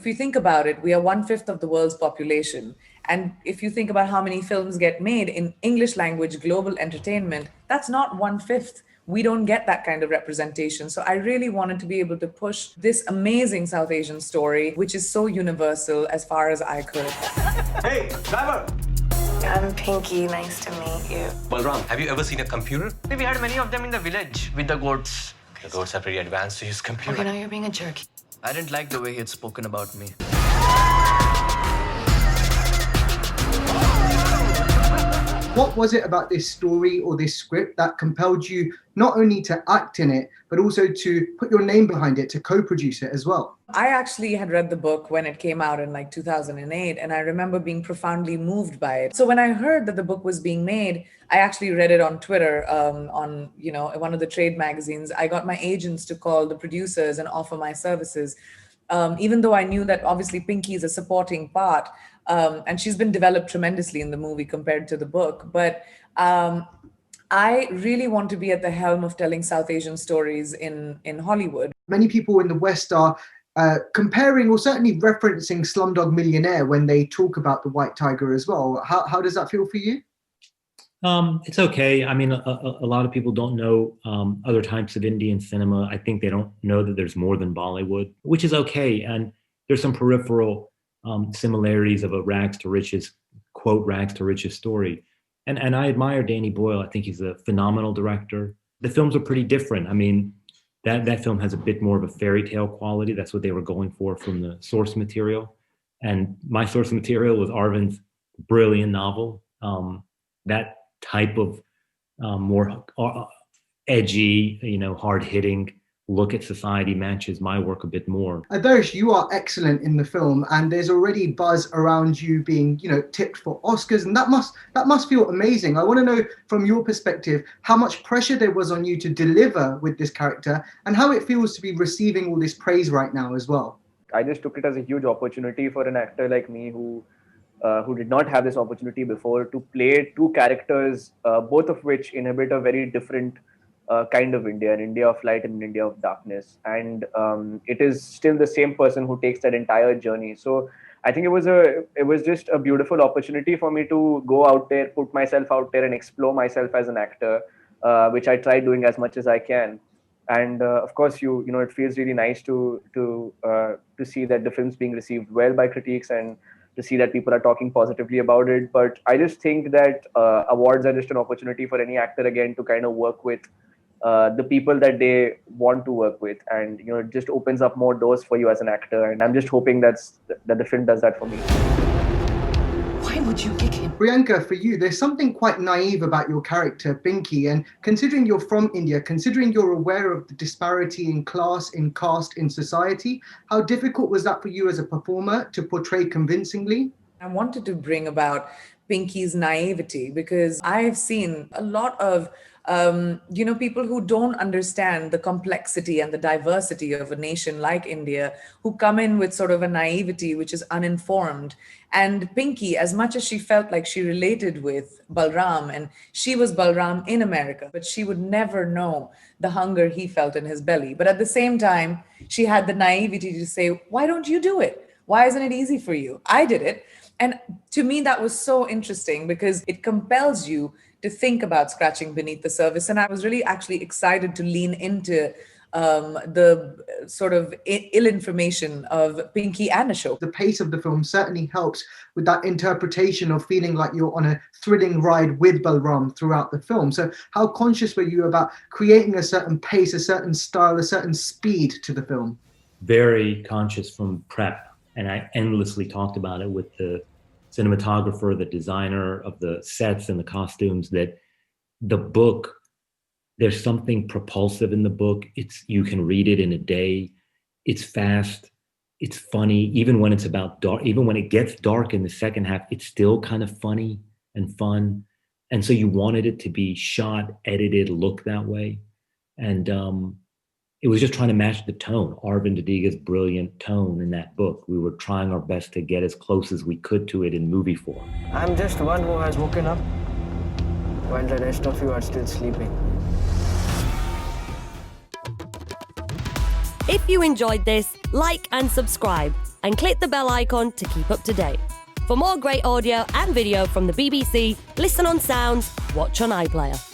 If you think about it, we are 1/5 of the world's population. And if you think about how many films get made in English language global entertainment, that's not 1/5. We don't get that kind of representation. So I really wanted to be able to push this amazing South Asian story, which is so universal, as far as I could. Hey, driver! I'm Pinky. Nice to meet you. Balram, have you ever seen a computer? We had many of them in the village with the goats. The goats are pretty advanced to use computer. Okay, now you're being a jerk. I didn't like the way he had spoken about me. What was it about this story or this script that compelled you not only to act in it, but also to put your name behind it, to co-produce it as well? I actually had read the book when it came out in like 2008, and I remember being profoundly moved by it. So when I heard that the book was being made, I actually read it on Twitter, on one of the trade magazines. I got my agents to call the producers and offer my services. Even though I knew that obviously Pinky is a supporting part, and she's been developed tremendously in the movie compared to the book. But I really want to be at the helm of telling South Asian stories in Hollywood. Many people in the West are comparing or certainly referencing Slumdog Millionaire when they talk about the White Tiger as well. How does that feel for you? It's okay. I mean, a lot of people don't know other types of Indian cinema. I think they don't know that there's more than Bollywood, which is okay. And there's some peripheral similarities of a rags to riches, quote, rags to riches story. And I admire Danny Boyle. I think he's a phenomenal director. The films are pretty different. I mean, that film has a bit more of a fairy tale quality. That's what they were going for from the source material. And my source material was Arvind's brilliant novel. That type of more edgy, hard-hitting look at society matches my work a bit more. Adarsh, you are excellent in the film, and there's already buzz around you being, tipped for Oscars, and that must feel amazing. I want to know from your perspective how much pressure there was on you to deliver with this character, and how it feels to be receiving all this praise right now as well. I just took it as a huge opportunity for an actor like me who did not have this opportunity before to play two characters, both of which inhabit a very different kind of India, an India of light and an India of darkness. And it is still the same person who takes that entire journey. So I think it was just a beautiful opportunity for me to go out there, put myself out there and explore myself as an actor, which I try doing as much as I can. And of course, it feels really nice to see that the film's being received well by critics and to see that people are talking positively about it. But I just think that awards are just an opportunity for any actor again to kind of work with the people that they want to work with, and it just opens up more doors for you as an actor. And I'm just hoping that the film does that for me. Why would you kick him? Priyanka, for you, there's something quite naive about your character, Pinky, and considering you're from India, considering you're aware of the disparity in class, in caste, in society, how difficult was that for you as a performer to portray convincingly? I wanted to bring about Pinky's naivety because I've seen a lot of people who don't understand the complexity and the diversity of a nation like India, who come in with sort of a naivety which is uninformed. And Pinky, as much as she felt like she related with Balram, and she was Balram in America, but she would never know the hunger he felt in his belly. But at the same time, she had the naivety to say, why don't you do it? Why isn't it easy for you? I did it. And to me, that was so interesting because it compels you to think about scratching beneath the surface. And I was really actually excited to lean into the sort of ill information of Pinky and Ashok. The pace of the film certainly helps with that interpretation of feeling like you're on a thrilling ride with Balram throughout the film. So how conscious were you about creating a certain pace, a certain style, a certain speed to the film? Very conscious from prep. And I endlessly talked about it with the cinematographer, the designer of the sets and the costumes, that the book, there's something propulsive in the book. You can read it in a day. It's fast. It's funny. Even when it's about dark, even when it gets dark in the second half, it's still kind of funny and fun. And so you wanted it to be shot, edited, look that way. And it was just trying to match the tone, Arvind Adiga's brilliant tone in that book. We were trying our best to get as close as we could to it in movie form. I'm just one who has woken up while the rest of you are still sleeping. If you enjoyed this, like and subscribe. and click the bell icon to keep up to date. For more great audio and video from the BBC, listen on Sounds, watch on iPlayer.